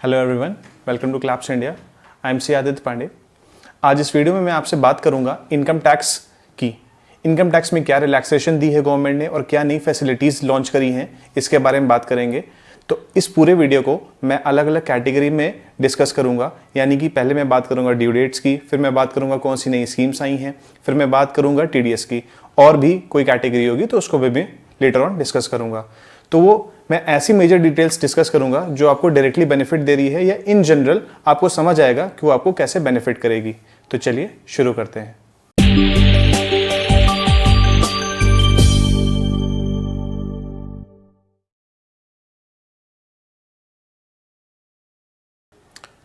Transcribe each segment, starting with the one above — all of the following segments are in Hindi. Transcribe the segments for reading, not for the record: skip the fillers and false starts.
Hello everyone, welcome to Claps India. I am C Aditya Pandey. आज इस वीडियो में मैं आपसे बात करूंगा इनकम टैक्स की। इनकम टैक्स में क्या रिलैक्सेशन दी है गवर्नमेंट ने और क्या नई फैसिलिटीज़ लॉन्च करी हैं, इसके बारे में बात करेंगे। तो इस पूरे वीडियो को मैं अलग अलग कैटेगरी में डिस्कस करूंगा, यानी कि पहले मैं बात करूंगा ड्यू डेट्स की, फिर मैं बात करूंगा कौन सी नई स्कीम्स आई हैं, फिर मैं बात करूंगा टीडीएस की, और भी कोई कैटेगरी होगी तो उसको भी मैं लेटर ऑन डिस्कस करूंगा। तो वो मैं ऐसी मेजर डिटेल्स डिस्कस करूंगा जो आपको डायरेक्टली बेनिफिट दे रही है या इन जनरल आपको समझ आएगा कि वो आपको कैसे बेनिफिट करेगी। तो चलिए शुरू करते हैं।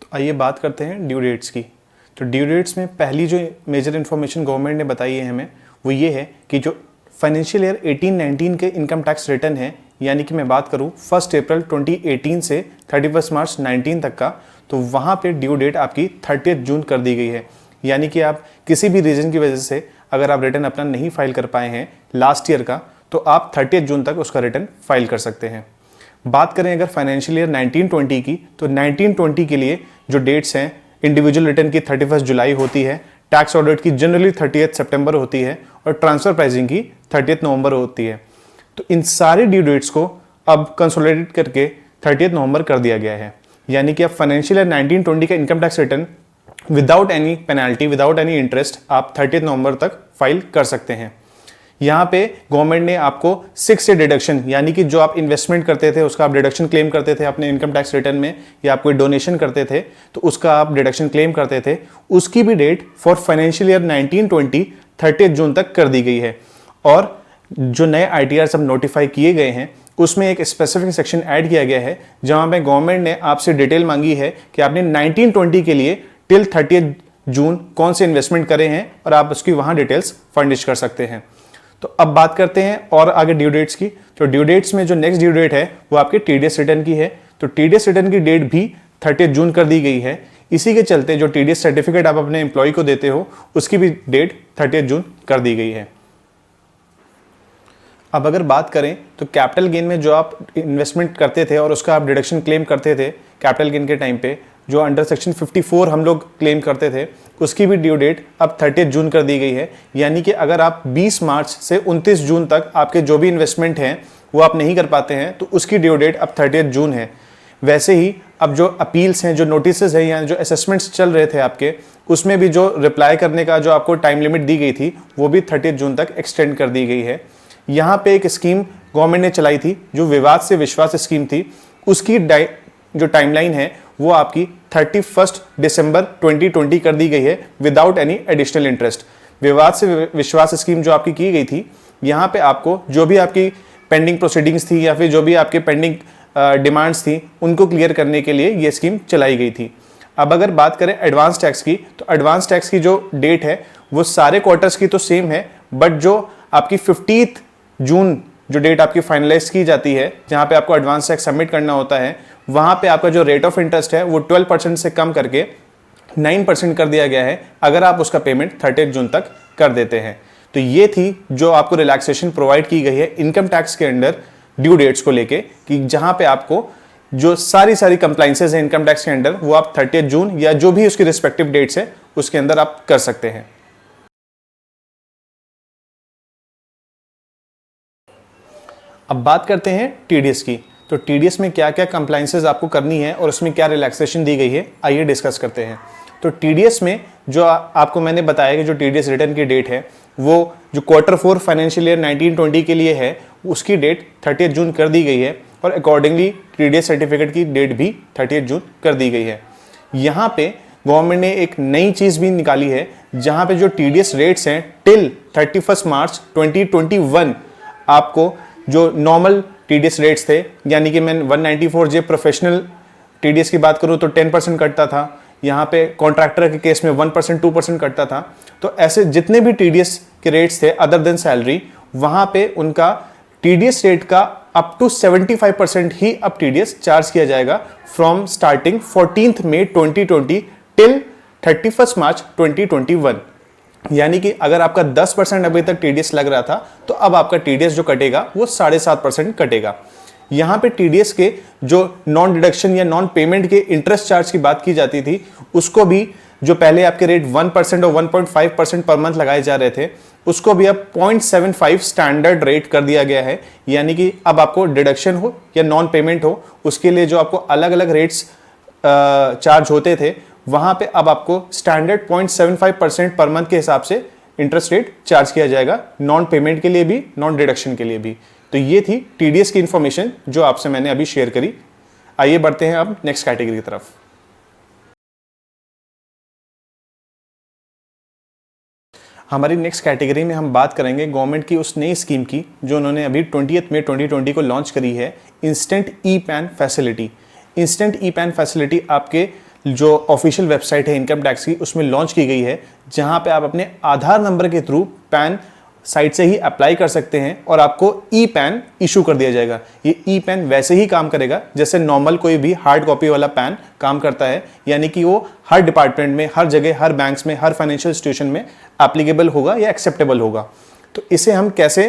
तो आइए बात करते हैं ड्यू डेट्स की। तो ड्यू डेट्स में पहली जो मेजर इन्फॉर्मेशन गवर्नमेंट ने बताई है हमें, वो ये है कि जो फाइनेंशियल ईयर 18-19 के इनकम टैक्स रिटर्न है, यानी कि मैं बात करूं 1 अप्रैल 2018 से 31 मार्च 19 तक का, तो वहां पे ड्यू डेट आपकी 30 जून कर दी गई है। यानी कि आप किसी भी रीजन की वजह से अगर आप रिटर्न अपना नहीं फाइल कर पाए हैं लास्ट ईयर का, तो आप 30 जून तक उसका रिटर्न फाइल कर सकते हैं। बात करें अगर फाइनेंशियल ईयर 19-20 की, तो 19-20 के लिए जो डेट्स हैं, इंडिविजुअल रिटर्न की 31 जुलाई होती है, टैक्स ऑडिट की जनरली 30 सितंबर होती है और ट्रांसफर प्राइसिंग की 30 नवंबर होती है। तो इन सारे ड्यू डेट्स को अब कंसोलिडेट करके 30 नवंबर कर दिया गया है। यानी कि अब फाइनेंशियल ईयर 19-20 का income tax return without any penalty, without any interest आप 30 नवंबर तक फाइल कर सकते हैं। यहाँ पे गवर्नमेंट ने आपको 6 से डिडक्शन, यानी कि जो आप इन्वेस्टमेंट करते थे उसका आप डिडक्शन क्लेम करते थे अपने इनकम टैक्स रिटर्न में, या आप कोई डोनेशन करते थे तो उसका आप डिडक्शन क्लेम करते थे, उसकी भी डेट फॉर फाइनेंशियल ईयर 19-20 30 जून तक कर दी गई है। और जो नए आईटीआर सब नोटिफाई किए गए हैं उसमें एक स्पेसिफिक सेक्शन ऐड किया गया है जहां पे गवर्नमेंट ने आपसे डिटेल मांगी है कि आपने 19-20 के लिए टिल 30 जून कौन से इन्वेस्टमेंट करे हैं और आप उसकी वहां डिटेल्स फर्निश कर सकते हैं। तो अब बात करते हैं और आगे ड्यू डेट्स की। तो ड्यू डेट्स में जो नेक्स्ट ड्यू डेट है वो आपके टीडीएस रिटर्न की है। तो टीडीएस रिटर्न की डेट भी 30 जून कर दी गई है। इसी के चलते जो टीडीएस सर्टिफिकेट आप अपने एम्प्लॉय को देते हो उसकी भी डेट 30 जून कर दी गई है। अब अगर बात करें तो कैपिटल गेन में जो आप इन्वेस्टमेंट करते थे और उसका आप डिडक्शन क्लेम करते थे कैपिटल गेन के टाइम पे, जो अंडर सेक्शन 54 हम लोग क्लेम करते थे, उसकी भी ड्यू डेट अब 30 जून कर दी गई है। यानी कि अगर आप 20 मार्च से 29 जून तक आपके जो भी इन्वेस्टमेंट हैं वो आप नहीं कर पाते हैं तो उसकी ड्यू डेट अब 30 जून है। वैसे ही अब जो अपील्स हैं, जो नोटिस हैं या जो असेसमेंट्स चल रहे थे आपके, उसमें भी जो रिप्लाई करने का जो आपको टाइम लिमिट दी गई थी वो भी 30 जून तक एक्सटेंड कर दी गई है। यहाँ पे एक स्कीम गवर्नमेंट ने चलाई थी जो विवाद से विश्वास स्कीम थी, उसकी जो टाइमलाइन है वो आपकी 31 दिसंबर 2020 कर दी गई है विदाउट एनी एडिशनल इंटरेस्ट। विवाद से विश्वास स्कीम जो आपकी की गई थी, यहाँ पे आपको जो भी आपकी पेंडिंग प्रोसीडिंग्स थी या फिर जो भी आपके पेंडिंग डिमांड्स थी उनको क्लियर करने के लिए ये स्कीम चलाई गई थी। अब अगर बात करें एडवांस टैक्स की, तो एडवांस टैक्स की जो डेट है वो सारे क्वार्टर्स की तो सेम है, बट जो आपकी 50 जून जो डेट आपकी फाइनलाइज की जाती है जहां पे आपको एडवांस टैक्स सबमिट करना होता है, वहां पे आपका जो रेट ऑफ इंटरेस्ट है वो 12% से कम करके 9% कर दिया गया है अगर आप उसका पेमेंट 30 जून तक कर देते हैं। तो ये थी जो आपको रिलैक्सेशन प्रोवाइड की गई है इनकम टैक्स के अंडर ड्यू डेट्स को लेके, कि जहां पे आपको जो सारी कंप्लाइंसेज है इनकम टैक्स के अंडर वो आप 30 जून या जो भी उसकी रिस्पेक्टिव डेट्स है उसके अंदर आप कर सकते हैं। अब बात करते हैं टीडीएस की। तो टीडीएस में क्या क्या कंप्लाइंसेस आपको करनी है और उसमें क्या रिलैक्सेशन दी गई है, आइए डिस्कस करते हैं। तो टीडीएस में जो आपको मैंने बताया कि जो टीडीएस रिटर्न की डेट है वो जो Q4 फाइनेंशियल ईयर 19-20 के लिए है उसकी डेट 30 जून कर दी गई है और अकॉर्डिंगली टीडीएस सर्टिफिकेट की डेट भी 30 जून कर दी गई है। यहाँ पे गवर्नमेंट ने एक नई चीज़ भी निकाली है जहाँ पे जो टीडीएस रेट्स हैं टिल 31 मार्च 2021 आपको जो नॉर्मल टीडीएस रेट्स थे, यानी कि मैं 194J प्रोफेशनल टीडीएस की बात करूं तो 10% कटता था, यहाँ पे कॉन्ट्रैक्टर के केस में 1%, 2% कटता था। तो ऐसे जितने भी टीडीएस के रेट्स थे अदर देन सैलरी, वहाँ पे उनका टीडीएस रेट का अप टू 75% ही अब टीडीएस चार्ज किया जाएगा फ्रॉम स्टार्टिंग 14 मई 2020 टिल 31 मार्च 2021। यानी कि अगर आपका 10% अभी तक टीडीएस लग रहा था तो अब आपका टीडीएस जो कटेगा वो 7.5% कटेगा। यहाँ पे टीडीएस के जो नॉन डिडक्शन या नॉन पेमेंट के इंटरेस्ट चार्ज की बात की जाती थी, उसको भी जो पहले आपके रेट 1% और 1.5% पर मंथ लगाए जा रहे थे, उसको भी अब 0.75 स्टैंडर्ड रेट कर दिया गया है। यानी कि अब आपको डिडक्शन हो या नॉन पेमेंट हो, उसके लिए जो आपको अलग अलग रेट्स चार्ज होते थे, वहां पे अब आपको स्टैंडर्ड 0.75% पर मंथ के हिसाब से इंटरेस्ट रेट चार्ज किया जाएगा, नॉन पेमेंट के लिए भी, नॉन डिडक्शन के लिए भी। तो ये थी टीडीएस की इंफॉर्मेशन जो आपसे मैंने अभी शेयर करी। आइए बढ़ते हैं अब नेक्स्ट कैटेगरी की तरफ। हमारी नेक्स्ट कैटेगरी में हम बात करेंगे गवर्नमेंट की उस नई स्कीम की जो उन्होंने अभी 20 मई 2020 को लॉन्च करी है, instant e PAN facility. Instant e PAN facility आपके जो ऑफिशियल वेबसाइट है इनकम टैक्स की, उसमें लॉन्च की गई है, जहां पे आप अपने आधार नंबर के थ्रू पैन साइट से ही अप्लाई कर सकते हैं और आपको ई पैन इशू कर दिया जाएगा। ये ई पैन वैसे ही काम करेगा जैसे नॉर्मल कोई भी हार्ड कॉपी वाला पैन काम करता है, यानी कि वो हर डिपार्टमेंट में, हर जगह, हर बैंक्स में, हर फाइनेंशियल इंस्टीट्यूशन में एप्लीकेबल होगा या एक्सेप्टेबल होगा। तो इसे हम कैसे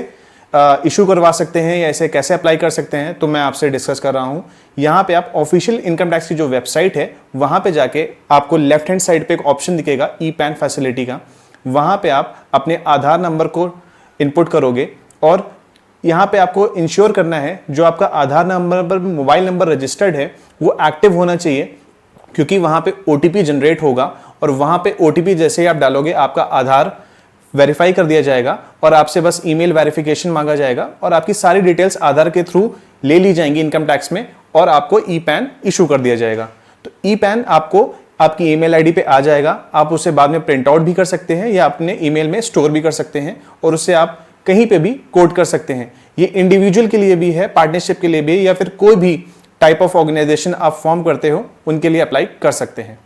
इशू करवा सकते हैं या इसे कैसे अप्लाई कर सकते हैं, तो मैं आपसे डिस्कस कर रहा हूं। यहाँ पे आप ऑफिशियल इनकम टैक्स की जो वेबसाइट है वहां पे जाके आपको लेफ्ट हैंड साइड पे एक ऑप्शन दिखेगा ई पैन फैसिलिटी का। वहां पे आप अपने आधार नंबर को इनपुट करोगे और यहाँ पे आपको इंश्योर करना है जो आपका आधार नंबर पर मोबाइल नंबर रजिस्टर्ड है वो एक्टिव होना चाहिए, क्योंकि वहाँ पे ओटीपी जनरेट होगा और वहाँ पे ओटीपी जैसे ही आप डालोगे आपका आधार वेरीफाई कर दिया जाएगा और आपसे बस ईमेल वेरिफिकेशन मांगा जाएगा और आपकी सारी डिटेल्स आधार के थ्रू ले ली जाएंगी इनकम टैक्स में और आपको ई पैन इशू कर दिया जाएगा। तो ई पैन आपको आपकी ईमेल आईडी पे आ जाएगा, आप उसे बाद में प्रिंट आउट भी कर सकते हैं या अपने ईमेल में स्टोर भी कर सकते हैं और उससे आप कहीं पे भी कोड कर सकते हैं। ये इंडिविजुअल के लिए भी है, पार्टनरशिप के लिए भी, या फिर कोई भी टाइप ऑफ ऑर्गेनाइजेशन आप फॉर्म करते हो उनके लिए अप्लाई कर सकते हैं।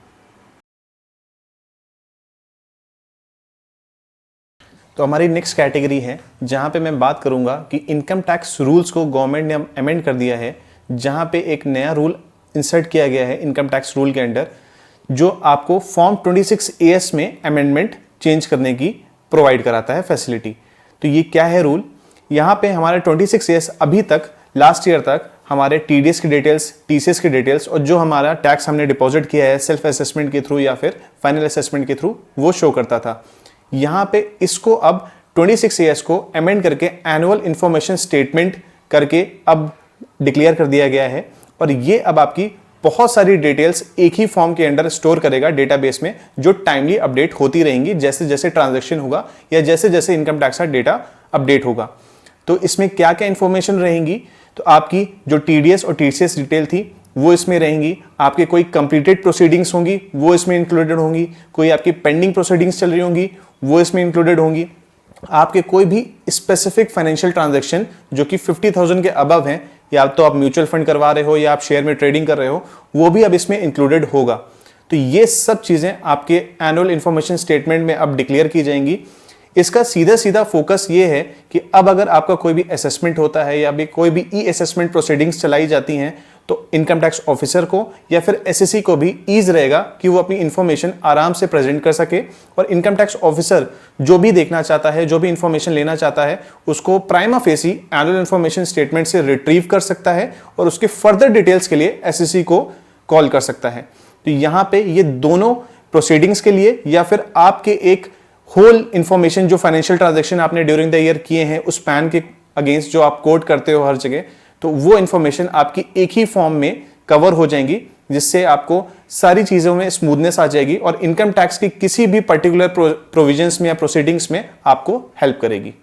तो हमारी नेक्स्ट कैटेगरी है जहां पे मैं बात करूंगा कि इनकम टैक्स रूल्स को गवर्नमेंट ने अमेंड कर दिया है, जहां पे एक नया रूल इंसर्ट किया गया है इनकम टैक्स रूल के अंडर, जो आपको फॉर्म 26AS में अमेंडमेंट चेंज करने की प्रोवाइड कराता है फैसिलिटी। तो ये क्या है रूल? यहाँ पे हमारे 26AS अभी तक लास्ट ईयर तक हमारे टीडीएस की डिटेल्स, टीसीएस की डिटेल्स और जो हमारा टैक्स हमने डिपॉजिट किया है सेल्फ असेसमेंट के थ्रू या फिर फाइनल असेसमेंट के थ्रू, वो शो करता था। यहाँ पे इसको अब 26AS को अमेंड करके एनुअल इंफॉर्मेशन स्टेटमेंट करके अब डिक्लेयर कर दिया गया है और ये अब आपकी बहुत सारी डिटेल्स एक ही फॉर्म के अंडर स्टोर करेगा डेटाबेस में, जो टाइमली अपडेट होती रहेंगी जैसे जैसे ट्रांजैक्शन होगा या जैसे जैसे इनकम टैक्स का डेटा अपडेट होगा। तो इसमें क्या क्या इंफॉर्मेशन रहेंगी? तो आपकी जो टीडीएस और टीसीएस डिटेल थी वो इसमें रहेंगी, आपके कोई कंप्लीटेड प्रोसीडिंग्स होंगी वो इसमें इंक्लूडेड होंगी, कोई आपकी पेंडिंग प्रोसीडिंग्स चल रही होंगी वो इसमें इंक्लूडेड होंगी, आपके कोई भी स्पेसिफिक फाइनेंशियल ट्रांजैक्शन जो कि 50,000 के अबव हैं, या तो आप म्यूचुअल फंड करवा रहे हो या आप शेयर में ट्रेडिंग कर रहे हो, वो भी अब इसमें इंक्लूडेड होगा। तो ये सब चीज़ें आपके एनुअल इंफॉर्मेशन स्टेटमेंट में अब डिक्लेयर की जाएंगी। इसका सीधा सीधा फोकस ये है कि अब अगर आपका कोई भी असेसमेंट होता है या भी कोई भी ई असेसमेंट प्रोसीडिंग्स चलाई जाती हैं, तो इनकम टैक्स ऑफिसर को या फिर एसएससी को भी ईज रहेगा कि वो अपनी इंफॉर्मेशन आराम से प्रेजेंट कर सके और इनकम टैक्स ऑफिसर जो भी देखना चाहता है, जो भी इंफॉर्मेशन लेना चाहता है, उसको prima facie annual information statement से रिट्रीव कर सकता है और उसके फर्दर डिटेल्स के लिए एसएससी को कॉल कर सकता है। तो यहाँ पे ये दोनों प्रोसीडिंग्स के लिए या फिर आपके एक होल इंफॉर्मेशन जो फाइनेंशियल ट्रांजैक्शन आपने ड्यूरिंग द ईयर किए हैं उस पैन के अगेंस्ट जो आप कोड करते हो हर जगह, तो वो इंफॉर्मेशन आपकी एक ही फॉर्म में कवर हो जाएंगी, जिससे आपको सारी चीजों में स्मूथनेस आ जाएगी और इनकम टैक्स की किसी भी पर्टिकुलर प्रोविजंस में या प्रोसीडिंग्स में आपको हेल्प करेगी।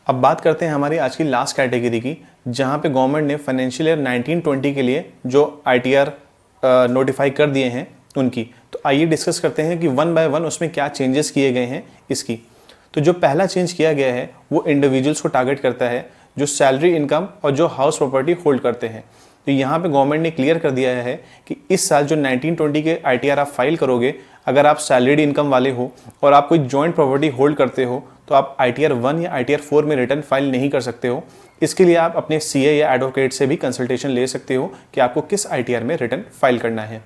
अब बात करते हैं हमारी आज की लास्ट कैटेगरी की, जहां पे गवर्नमेंट ने फाइनेंशियल ईयर 1920 के लिए जो आईटीआर नोटिफाई कर दिए हैं उनकी। तो आइए डिस्कस करते हैं कि वन बाय वन उसमें क्या चेंजेस किए गए हैं इसकी। तो जो पहला चेंज किया गया है वो इंडिविजुअल्स को टारगेट करता है जो सैलरी इनकम और जो हाउस प्रॉपर्टी होल्ड करते हैं। तो यहाँ पे गवर्नमेंट ने क्लियर कर दिया है कि इस साल जो 1920 के आईटीआर आप फाइल करोगे, अगर आप सैलरीड इनकम वाले हो और आप कोई जॉइंट प्रॉपर्टी होल्ड करते हो, तो आप आईटीआर 1 या आईटीआर 4 में रिटर्न फाइल नहीं कर सकते हो। इसके लिए आप अपने सीए या एडवोकेट से भी कंसल्टेशन ले सकते हो कि आपको किस आईटीआर में रिटर्न फाइल करना है।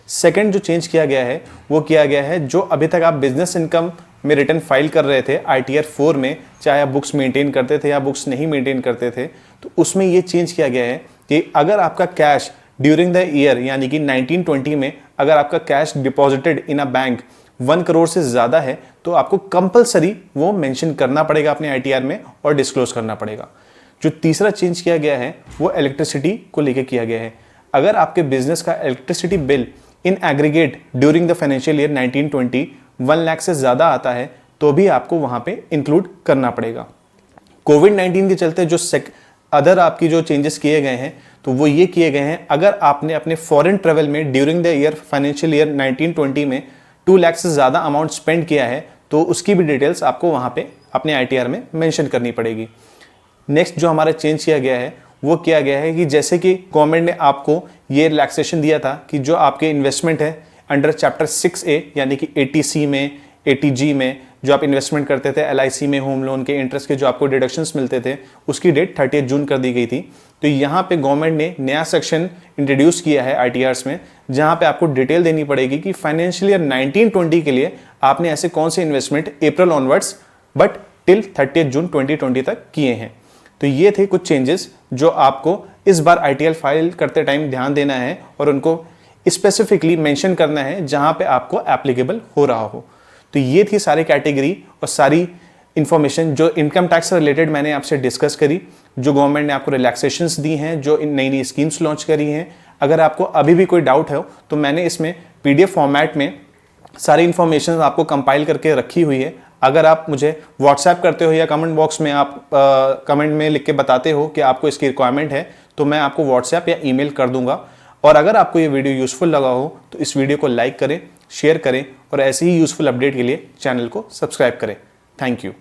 सेकंड जो चेंज किया गया है वो किया गया है जो अभी तक आप बिजनेस इनकम में रिटर्न फाइल कर रहे थे ITR 4 में, चाहे आप बुक्स मेंटेन करते थे या बुक्स नहीं मेंटेन करते थे, तो उसमें ये चेंज किया गया है कि अगर आपका कैश ड्यूरिंग द ईयर यानी कि 1920 में अगर आपका cash deposited in a bank 1 crore से ज़्यादा है तो आपको कंपलसरी वो मेंशन करना पड़ेगा अपने ITR में और डिस्क्लोज करना पड़ेगा। जो तीसरा चेंज किया गया है वो इलेक्ट्रिसिटी को लेकर किया गया है। अगर आपके बिजनेस का electricity bill in aggregate during the financial year 1920 1 lakh से ज़्यादा आता है तो भी आपको वहाँ पे इंक्लूड करना पड़ेगा। कोविड-19 के चलते जो अदर आपकी जो चेंजेस किए गए हैं तो वो ये किए गए हैं, अगर आपने अपने फॉरेन ट्रेवल में during the year financial year 1920 में 2 लाख से ज़्यादा अमाउंट स्पेंड किया है तो उसकी भी डिटेल्स आपको वहाँ पे अपने ITR में मेंशन करनी पड़ेगी। नेक्स्ट जो हमारा चेंज किया गया है वो किया गया है कि जैसे कि गवर्नमेंट ने आपको ये रिलैक्सेशन दिया था कि जो आपके इन्वेस्टमेंट है अंडर चैप्टर 6A यानी कि ATC में, ATG में जो आप इन्वेस्टमेंट करते थे, LIC में होम लोन के इंटरेस्ट के जो आपको डिडक्शंस मिलते थे, उसकी डेट 30 जून कर दी गई थी। तो यहाँ पे गवर्नमेंट ने नया सेक्शन इंट्रोड्यूस किया है ITRs में, जहाँ पे आपको डिटेल देनी पड़ेगी कि फाइनेंशियल ईयर 1920 के लिए आपने ऐसे कौन से investment April onwards but till 30 जून 2020 तक किए हैं। तो ये थे कुछ चेंजेस जो आपको इस बार ITR फाइल करते टाइम ध्यान देना है और उनको स्पेसिफिकली मेंशन करना है जहां पे आपको एप्लीकेबल हो रहा हो। तो ये थी सारी कैटेगरी और सारी इन्फॉर्मेशन जो इनकम टैक्स से रिलेटेड मैंने आपसे डिस्कस करी, जो गवर्नमेंट ने आपको रिलैक्सेशंस दी हैं, जो नई नई स्कीम्स लॉन्च करी हैं। अगर आपको अभी भी कोई डाउट है तो मैंने इसमें PDF फॉर्मेट में सारी इन्फॉर्मेशन आपको कंपाइल करके रखी हुई है। अगर आप मुझे व्हाट्सएप करते हो या कमेंट बॉक्स में आप कमेंट में लिख के बताते हो कि आपको इसकी रिक्वायरमेंट है तो मैं आपको व्हाट्सएप या ईमेल कर दूंगा। और अगर आपको ये वीडियो यूजफुल लगा हो तो इस वीडियो को लाइक करें, शेयर करें और ऐसे ही यूजफुल अपडेट के लिए चैनल को सब्सक्राइब करें। Thank you.